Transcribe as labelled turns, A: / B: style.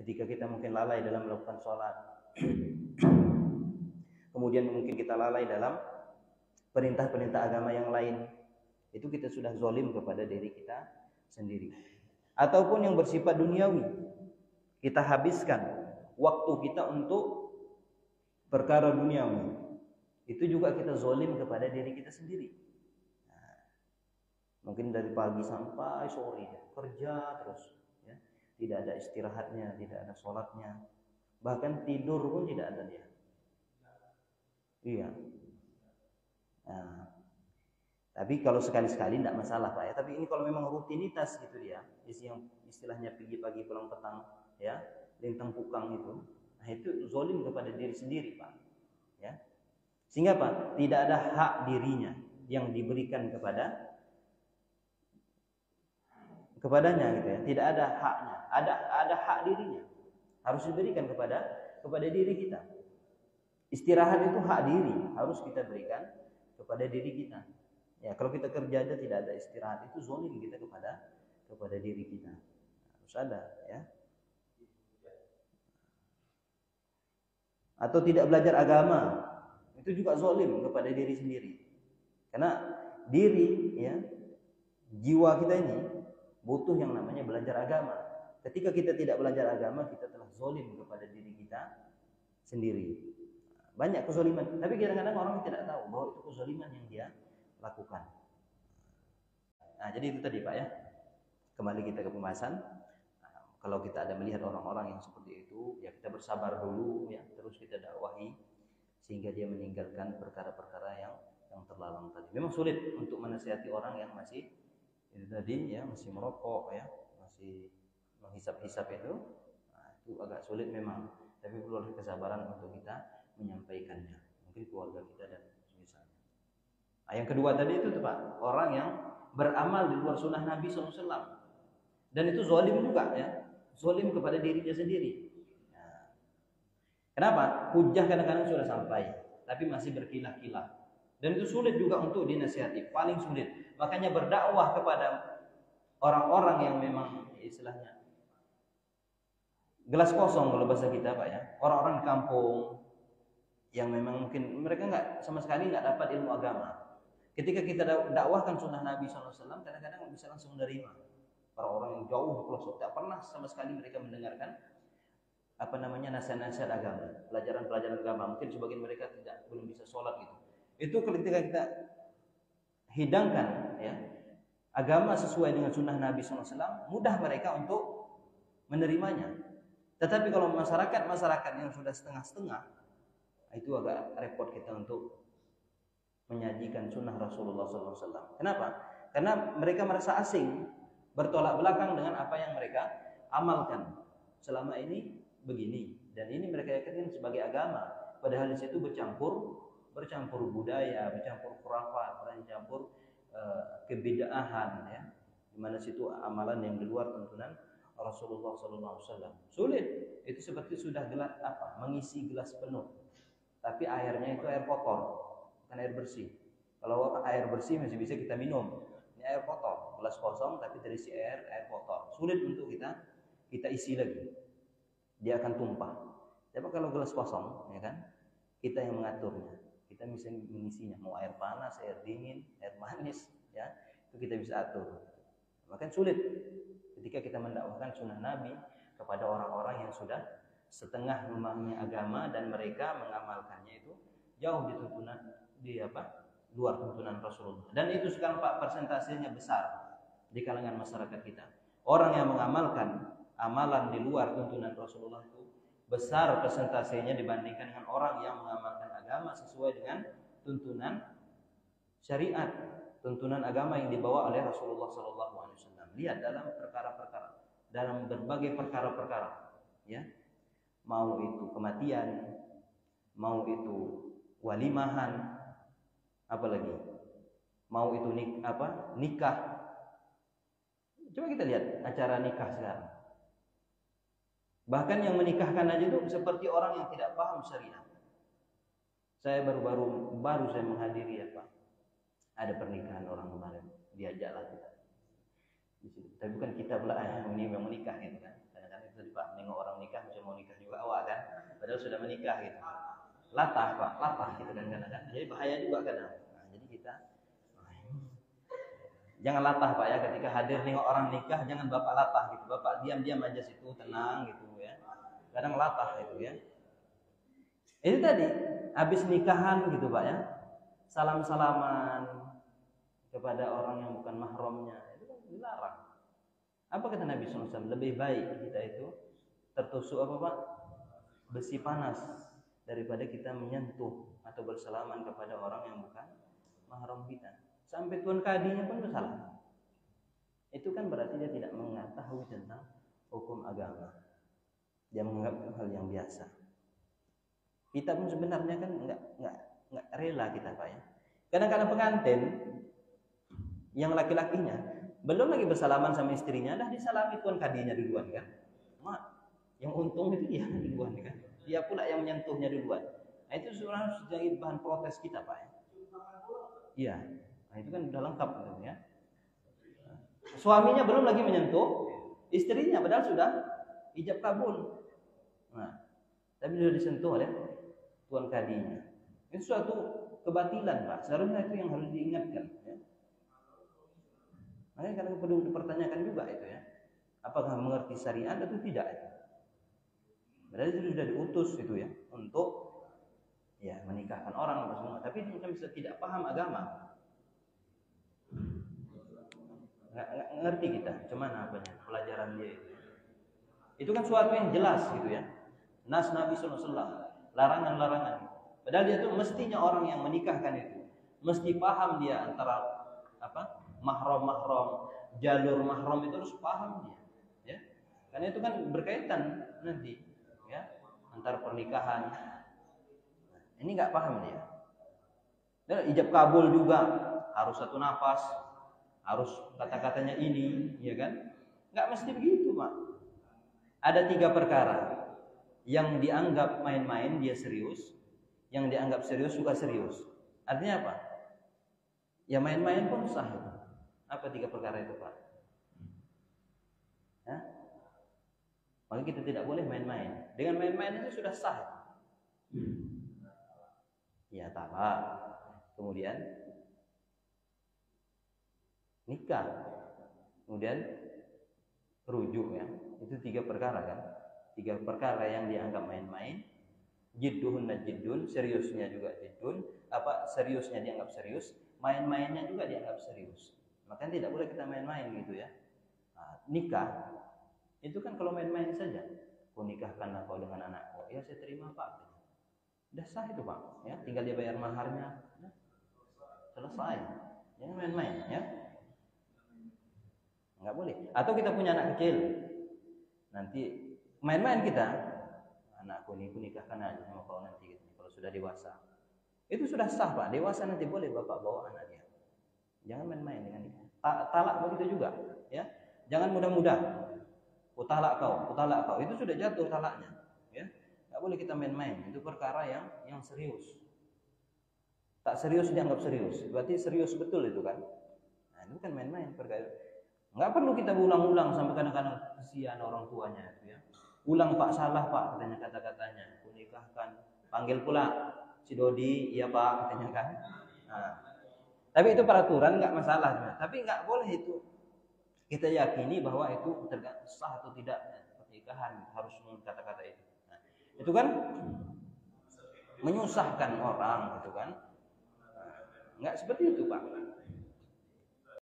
A: Ketika kita mungkin lalai dalam melakukan sholat, kemudian mungkin kita lalai dalam perintah-perintah agama yang lain, itu kita sudah zalim kepada diri kita sendiri. Ataupun yang bersifat duniawi, kita habiskan waktu kita untuk perkara duniawi, itu juga kita zalim kepada diri kita sendiri. Nah, mungkin dari pagi sampai sore kerja terus, ya. Tidak ada istirahatnya, tidak ada sholatnya, bahkan tidur pun tidak ada dia. Iya. Nah, tapi kalau sekali-sekali tidak masalah Pak ya. Tapi ini kalau memang rutinitas gitu ya, yang istilahnya pergi pagi pulang petang, ya, lintang pukang itu, nah itu zalim kepada diri sendiri Pak. Ya. Sehingga Pak, tidak ada hak dirinya yang diberikan kepadanya gitu ya. Tidak ada haknya. Ada hak dirinya. Harus diberikan kepada diri kita. Istirahat itu hak diri, harus kita berikan kepada diri kita. Ya, kalau kita kerja aja tidak ada istirahat, itu zalim kita kepada diri kita. Harus ada, ya. Atau tidak belajar agama, itu juga zalim kepada diri sendiri. Karena diri, ya, jiwa kita ini butuh yang namanya belajar agama. Ketika kita tidak belajar agama, kita telah zalim kepada diri kita sendiri. Banyak kezaliman, tapi kadang-kadang orang tidak tahu bahwa itu kezaliman yang dia lakukan. Nah, jadi itu tadi Pak ya. Kembali kita ke pembahasan. Nah, kalau kita ada melihat orang-orang yang seperti itu, ya kita bersabar dulu ya, terus kita dakwahi sehingga dia meninggalkan perkara-perkara yang terlarang tadi. Memang sulit untuk menasihati orang yang masih itu tadi ya, masih merokok ya, masih menghisap-hisap itu. Nah, itu agak sulit memang, tapi perlu ada kesabaran untuk kita menyampaikannya, mungkin keluarga kita dan misalnya. Nah, yang kedua tadi itu tuh Pak, orang yang beramal di luar sunnah Nabi SAW, dan itu zalim juga ya, zalim kepada dirinya sendiri. Nah, kenapa? Hujah kadang-kadang sudah sampai, tapi masih berkilah-kilah, dan itu sulit juga untuk dinasihati, paling sulit. Makanya berdakwah kepada orang-orang yang memang istilahnya gelas kosong kalau bahasa kita Pak ya, orang-orang di kampung yang memang mungkin mereka sama sekali nggak dapat ilmu agama. Ketika kita dakwahkan sunnah Nabi SAW, kadang-kadang bisa langsung menerima. Orang-orang yang jauh pelosok, tak pernah sama sekali mereka mendengarkan nasihat-nasihat agama, pelajaran-pelajaran agama. Mungkin sebagian mereka belum bisa sholat gitu. Itu ketika kita hidangkan ya agama sesuai dengan sunnah Nabi SAW, mudah mereka untuk menerimanya. Tetapi kalau masyarakat yang sudah setengah-setengah, itu agak repot kita untuk menyajikan sunnah Rasulullah SAW. Kenapa? Karena mereka merasa asing, bertolak belakang dengan apa yang mereka amalkan selama ini begini, dan ini mereka yakini sebagai agama. Padahal di situ bercampur budaya, bercampur khurafat, bercampur kebid'ahan, ya, di mana situ amalan yang di luar tuntunan Rasulullah SAW. Sulit. Itu seperti sudah mengisi gelas penuh, tapi airnya itu air kotor, bukan air bersih. Kalau air bersih masih bisa kita minum. Ini air kotor, gelas kosong tapi terisi air kotor. Sulit untuk kita isi lagi. Dia akan tumpah. Tapi kalau gelas kosong, ya kan, kita yang mengaturnya. Kita bisa mengisinya, mau air panas, air dingin, air manis, ya, itu kita bisa atur. Makanya sulit ketika kita mendakwahkan sunnah Nabi kepada orang-orang yang sudah setengah memahami agama dan mereka mengamalkannya itu jauh luar tuntunan Rasulullah. Dan itu sekarang Pak, persentasenya besar di kalangan masyarakat kita. Orang yang mengamalkan amalan di luar tuntunan Rasulullah itu besar persentasenya dibandingkan dengan orang yang mengamalkan agama sesuai dengan tuntunan syariat, tuntunan agama yang dibawa oleh Rasulullah SAW. Lihat dalam perkara-perkara, dalam berbagai perkara-perkara, ya. Mau itu kematian, mau itu walimahan, apalagi mau itu nikah. Coba kita lihat acara nikah sekarang. Bahkan yang menikahkan aja itu seperti orang yang tidak paham syariat. Saya baru saya menghadiri ada pernikahan orang kemarin, diajaklah kita. Tapi bukan kita pula ini yang menikah gitu kan. Kadang-kadang itu Pak, nengok orang nikah mau nikah juga awak kan, padahal sudah menikah gitu. Latah Pak, latah gitu kan kadang-kadang. Jadi bahaya juga kadang. Nah, jadi kita jangan latah Pak ya, ketika hadir nengok orang nikah jangan Bapak latah gitu. Bapak diam-diam aja situ, tenang gitu ya. Kadang latah itu ya. Itu tadi habis nikahan gitu Pak ya. Salam-salaman kepada orang yang bukan mahramnya itu kan dilarang. Apa kata Nabi SAW? Lebih baik kita itu tertusuk apa Pak? Besi panas daripada kita menyentuh atau bersalaman kepada orang yang bukan mahram kita. Sampai tuan kadinya pun bersalah. Itu kan berarti dia tidak mengetahui tentang hukum agama. Dia menganggap hal yang biasa. Kita pun sebenarnya kan nggak rela kita Pak ya. Kadang-kadang pengantin yang laki-lakinya belum lagi bersalaman sama istrinya, dah disalami tuan kadinya duluan kan. Mak, yang untung itu dia duluan kan. Dia pula yang menyentuhnya duluan. Nah, itu sebenarnya harus jadi bahan protes kita Pak ya. Iya. Nah, itu kan udah lengkap gitu ya. Suaminya belum lagi menyentuh istrinya, padahal sudah ijab kabul. Nah, tapi sudah disentuh oleh tuan kadinya. Itu suatu kebatilan Pak. Seharusnya itu yang harus diingatkan. Ya. Makanya kadang perlu dipertanyakan juga itu ya. Apakah mengerti syariat atau tidak itu? Berarti itu sudah diutus itu ya untuk ya menikahkan orang apa semua. Tapi dia bisa tidak paham agama. Nggak ngerti kita, cuman apanya pelajaran dia itu. Itu kan suatu yang jelas gitu ya. Nas Nabi SAW, larangan-larangan. Padahal dia tuh mestinya orang yang menikahkan itu mesti paham dia antara apa mahram, jalur mahram itu harus paham dia, ya. Karena itu kan berkaitan nanti, ya, antara pernikahan. Ini nggak paham dia. Dan ijab kabul juga harus satu nafas, harus kata-katanya ini, ya kan? Nggak mesti begitu Pak. Ada 3 perkara yang dianggap main-main dia serius, yang dianggap serius juga serius. Artinya apa? Ya main-main pun sah. Apa 3 perkara itu Pak? Ya? Maka kita tidak boleh main-main. Dengan main-main itu sudah sah. Ya talak, kemudian nikah, kemudian rujuk ya. Itu 3 perkara kan? 3 perkara yang dianggap main-main. Jidduhunna jiddun, seriusnya juga jiddun. Apa seriusnya dianggap serius, main-mainnya juga dianggap serius. Makanya tidak boleh kita main-main gitu ya. Nah, nikah itu kan kalau main-main saja. Kau nikahkanlah kau dengan anakku. Ya saya terima Pak. Udah sah itu Pak. Ya, tinggal dia bayar maharnya. Ya, selesai. Jangan main-main ya. Nggak boleh. Atau kita punya anak kecil, nanti main-main kita, anakku ini aku nikahkan aja sama kau nanti gitu. Kalau sudah dewasa, itu sudah sah Pak. Dewasa nanti boleh bapak bawa anaknya. Jangan main-main dengan dia. Talak begitu juga, ya. Jangan mudah-mudah. Talak kau. Itu sudah jatuh talaknya, ya. Nggak boleh kita main-main. Itu perkara yang serius. Tak serius dianggap serius. Berarti serius betul itu kan. Nah, itu kan main-main perkara. Nggak perlu kita ulang-ulang sampai kadang-kadang kesian orang tuanya itu ya. Ulang Pak, salah Pak katanya kata-katanya. Aku nikahkan. Panggil pula si Dodi, iya Pak katanya kan. Nah, tapi itu peraturan nggak masalah sebenarnya. Tapi nggak boleh itu kita yakini bahwa itu sah atau tidaknya pernikahan harus kata-kata itu. Nah, itu kan menyusahkan orang gitu kan. Nggak seperti itu Pak.